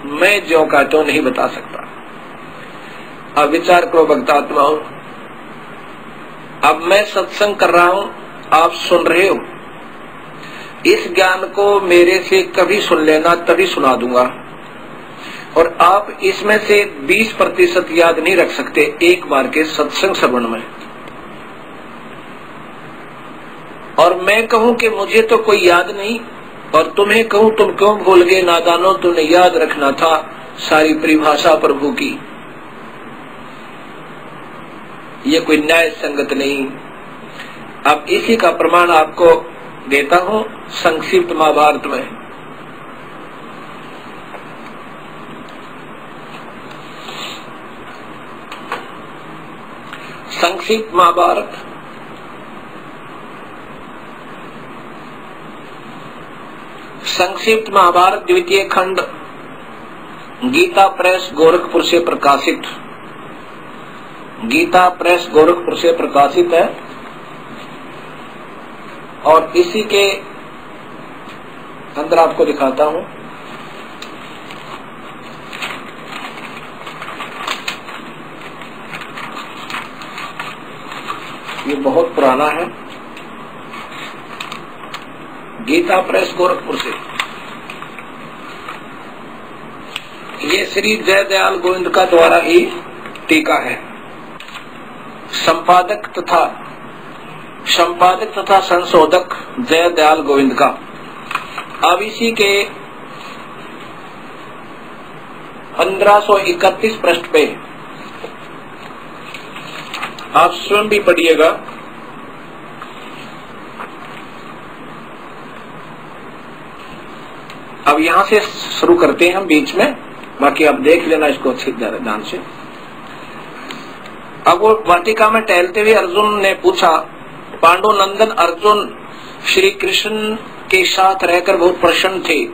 मैं ज्यों का त्यों नहीं बता सकता। अब विचार करो भक्तात्माओं, अब मैं सत्संग कर रहा हूं, आप सुन रहे हो, इस ज्ञान को मेरे से कभी सुन लेना, तभी सुना दूंगा। और आप इसमें से 20% याद नहीं रख सकते एक बार के सत्संग श्रवण में। और मैं कहूं कि मुझे तो कोई याद नहीं, और तुम्हें कहूं तुम क्यों भूल गए नादानो, तुमने याद रखना था सारी परिभाषा प्रभु की। ये कोई न्याय संगत नहीं। अब इसी का प्रमाण आपको देता हूं संक्षिप्त महाभारत में। संक्षिप्त महाभारत संक्षिप्त महाभारत द्वितीय खंड गीता प्रेस गोरखपुर से प्रकाशित, गीता प्रेस गोरखपुर से प्रकाशित है। और इसी के अंदर आपको दिखाता हूं, ये बहुत पुराना है, गीता प्रेस गोरखपुर से। ये श्री जयदयाल गोविंद का द्वारा ही टीका है। संपादक तथा संशोधक जयदयाल गोविंद का। अब इसी के 1531 पृष्ठ पे आप स्वयं भी पढ़िएगा। अब यहां से शुरू करते हैं हम बीच में, बाकी आप देख लेना इसको अच्छी ध्यान से। अब वो वाटिका में टहलते हुए अर्जुन ने पूछा, पांडुनंदन अर्जुन श्री कृष्ण के साथ रहकर बहुत प्रसन्न थे।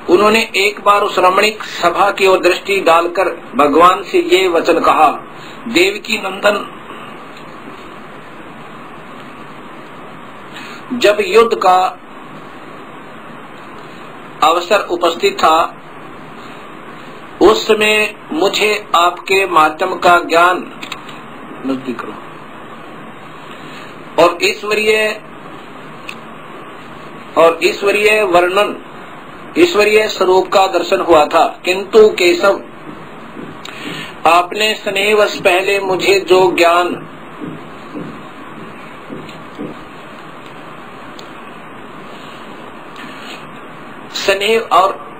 उन्होंने एक बार उस रमणीक सभा की ओर दृष्टि डालकर भगवान से ये वचन कहा, देवकी नंदन, जब युद्ध का अवसर उपस्थित था उस समय मुझे आपके माध्यम का ज्ञान नजदीक करो और ईश्वरीय वर्णन, ईश्वरीय स्वरूप का दर्शन हुआ था। किंतु केशव, आपने स्नेहवश पहले मुझे जो ज्ञान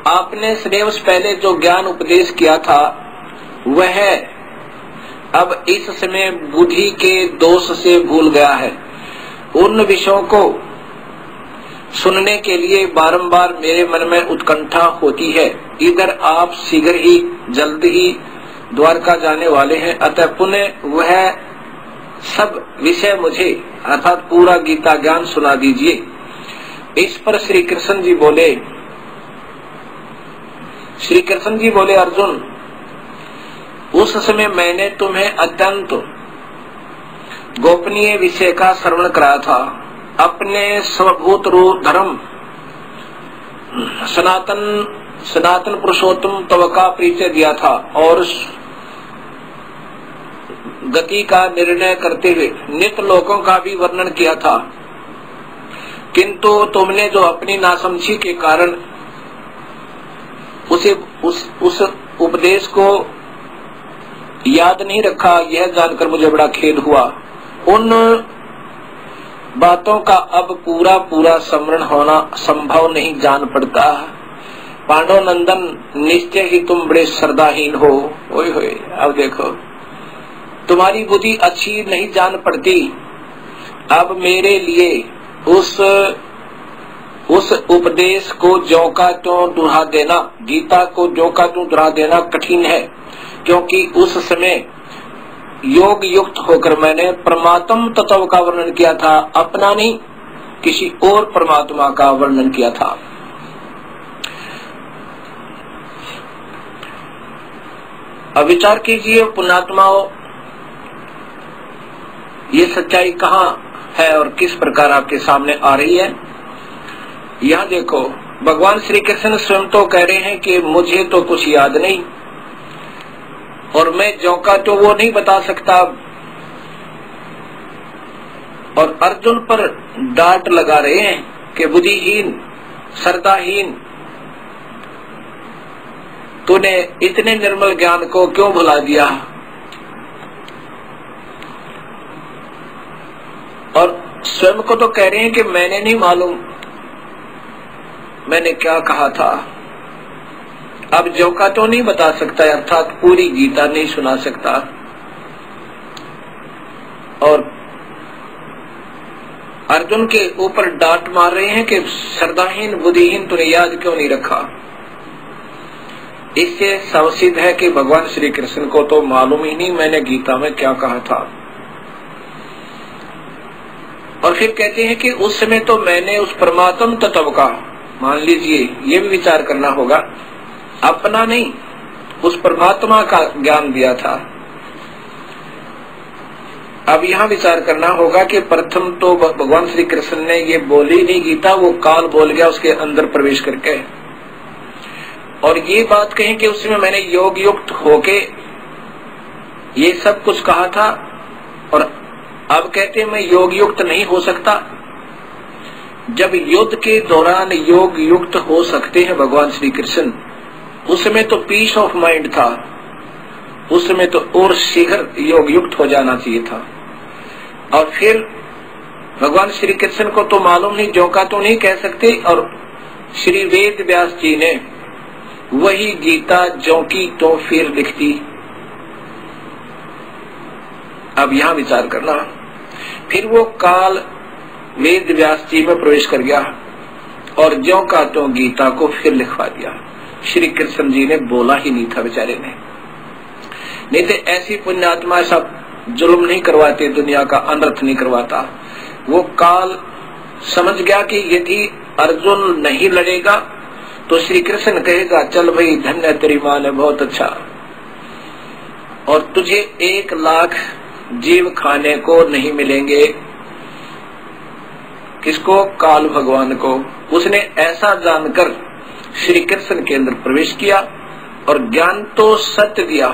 आपने स्नेहवश पहले जो ज्ञान उपदेश किया था वह अब इस समय बुद्धि के दोष से भूल गया है। उन विषयों को सुनने के लिए बारंबार मेरे मन में उत्कंठा होती है। इधर आप शीघ्र ही जल्द ही द्वारका जाने वाले हैं, अतः पुनः वह सब विषय मुझे अर्थात पूरा गीता ज्ञान सुना दीजिए। इस पर श्री कृष्ण जी बोले अर्जुन, उस समय मैंने तुम्हें अत्यंत गोपनीय विषय का श्रवण कराया था। अपने स्वभूत रूप धर्म सनातन पुरुषोत्तम तव का परिचय दिया था और गति का निर्णय करते हुए नित्य लोकों का भी वर्णन किया था। किंतु तुमने जो अपनी नासमझी के कारण उस उपदेश को याद नहीं रखा, यह जानकर मुझे बड़ा खेद हुआ। उन बातों का अब पूरा स्मरण होना संभव नहीं जान पड़ता। पांडव नंदन, निश्चय ही तुम बड़े श्रद्धाहीन हो। ओए होए, अब देखो तुम्हारी बुद्धि अच्छी नहीं जान पड़ती। अब मेरे लिए उस उपदेश को ज्यों का त्यों दोहरा देना, गीता को ज्यों का त्यों दोहरा देना कठिन है, क्योंकि उस समय योग युक्त होकर मैंने परमात्म तत्व का वर्णन किया था, अपना नहीं किसी और परमात्मा का वर्णन किया था। अब विचार कीजिए पुण्यात्माओं, ये सच्चाई कहाँ है और किस प्रकार आपके सामने आ रही है। यहाँ देखो, भगवान श्री कृष्ण स्वयं तो कह रहे हैं कि मुझे तो कुछ याद नहीं और मैं ज्यों का तो वो नहीं बता सकता, और अर्जुन पर डांट लगा रहे हैं कि बुद्धिहीन, श्रद्धाहीन, तूने इतने निर्मल ज्ञान को क्यों भुला दिया। और स्वयं को तो कह रहे हैं कि मैंने नहीं मालूम मैंने क्या कहा था, अब ज्यों का तो नहीं बता सकता, अर्थात पूरी गीता नहीं सुना सकता। और अर्जुन के ऊपर डांट मार रहे हैं कि श्रद्धाहीन, बुद्धिहीन, तूने याद क्यों नहीं रखा। इससे सावसिद्ध है कि भगवान श्री कृष्ण को तो मालूम ही नहीं मैंने गीता में क्या कहा था। और फिर कहते हैं कि उस समय तो मैंने उस परमात्म तत्व का, मान लीजिए ये भी विचार करना होगा, अपना नहीं उस परमात्मा का ज्ञान दिया था। अब यहाँ विचार करना होगा कि प्रथम तो भगवान श्री कृष्ण ने ये बोली नहीं गीता, वो काल बोल गया उसके अंदर प्रवेश करके, और ये बात कहें कि उसमें मैंने योग युक्त होके ये सब कुछ कहा था, और अब कहते हैं मैं योग युक्त नहीं हो सकता। जब युद्ध के दौरान योग युक्त हो सकते हैं भगवान श्री कृष्ण, उसमें तो पीस ऑफ माइंड था, उसमें तो और शीघ्र योग युक्त हो जाना चाहिए था। और फिर भगवान श्री कृष्ण को तो मालूम नहीं, जो का तो नहीं कह सकते, और श्री वेद व्यास जी ने वही गीता जो की तो फिर लिखती। अब यहां विचार करना, फिर वो काल वेद व्यास जी में प्रवेश कर गया और ज्यों का तो गीता को फिर लिखवा दिया। श्री कृष्ण जी ने बोला ही नहीं था बेचारे ने, नहीं तो ऐसी पुण्यात्मा ऐसा जुल्म नहीं करवाते, दुनिया का अनर्थ नहीं करवाता। वो काल समझ गया कि यदि अर्जुन नहीं लड़ेगा तो श्री कृष्ण कहेगा चल भाई धन्य तेरी मां ने, बहुत अच्छा, और तुझे 1 लाख जीव खाने को नहीं मिलेंगे। किसको? काल भगवान को। उसने ऐसा जानकर श्री कृष्ण के अंदर प्रवेश किया और ज्ञान तो सत्य दिया,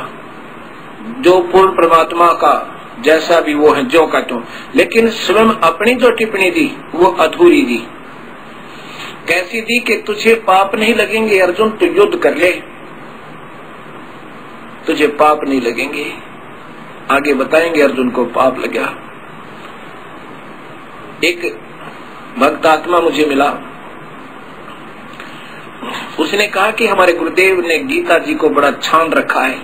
जो पूर्ण परमात्मा का जैसा भी वो है जो का तो, लेकिन स्वयं अपनी जो टिप्पणी दी वो अधूरी दी। कैसी दी कि तुझे पाप नहीं लगेंगे अर्जुन, तू युद्ध कर ले, तुझे पाप नहीं लगेंगे। आगे बताएंगे अर्जुन को पाप लगा। एक भक्त आत्मा मुझे मिला, उसने कहा कि हमारे गुरुदेव ने गीता जी को बड़ा छान रखा है,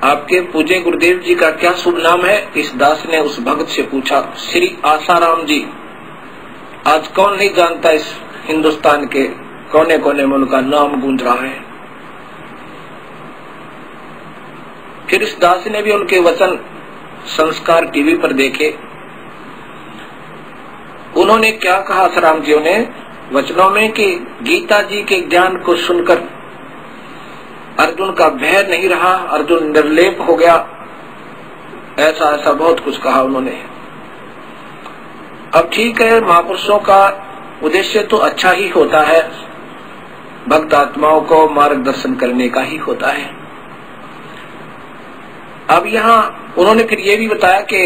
आपके पूज्य गुरुदेव जी का क्या शुभ नाम है? इस दास ने उस भक्त से पूछा। श्री आसाराम जी। आज कौन नहीं जानता, इस हिंदुस्तान के कोने कोने में उनका नाम गूंज रहा है। फिर इस दास ने भी उनके वचन संस्कार टीवी पर देखे। उन्होंने क्या कहा आसाराम जी ने वचनों में कि गीता जी के ज्ञान को सुनकर अर्जुन का भय नहीं रहा, अर्जुन निर्लेप हो गया, ऐसा ऐसा बहुत कुछ कहा उन्होंने। अब ठीक है, महापुरुषों का उद्देश्य तो अच्छा ही होता है, भक्त आत्माओं को मार्गदर्शन करने का ही होता है। अब यहाँ उन्होंने फिर ये भी बताया कि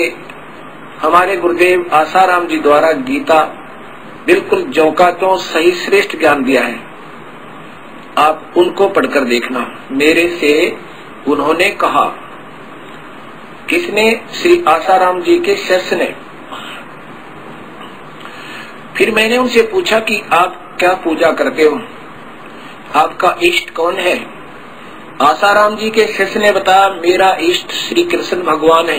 हमारे गुरुदेव आसाराम जी द्वारा गीता बिल्कुल ज्यों का त्यों सही श्रेष्ठ ज्ञान दिया है, आप उनको पढ़कर देखना। मेरे से उन्होंने कहा, किसने? श्री आसाराम जी के शिष्य ने। फिर मैंने उनसे पूछा कि आप क्या पूजा करते हो, आपका इष्ट कौन है? आसाराम जी के शिष्य ने बताया, मेरा इष्ट श्री कृष्ण भगवान है,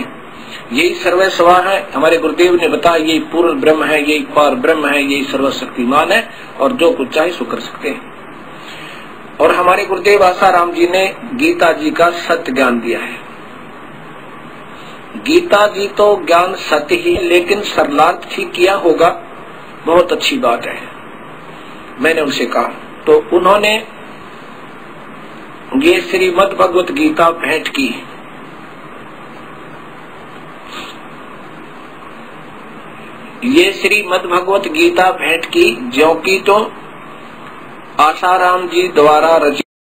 यही सर्वस्वा है। हमारे गुरुदेव ने बताया, यही पूर्ण ब्रह्म है, यही पार ब्रह्म है, यही सर्वशक्तिमान है और जो कुछ चाहे सो कर सकते हैं। और हमारे गुरुदेव आसाराम जी ने गीता जी का सत्य ज्ञान दिया है। गीता जी तो ज्ञान सत्य ही, लेकिन सरलार्थ ठीक किया होगा, बहुत अच्छी बात है। मैंने उनसे कहा तो उन्होंने ये श्रीमद् भगवत गीता भेंट की। ये श्रीमद् भगवत गीता भेंट की, ज्यों की तो आशाराम जी द्वारा रचित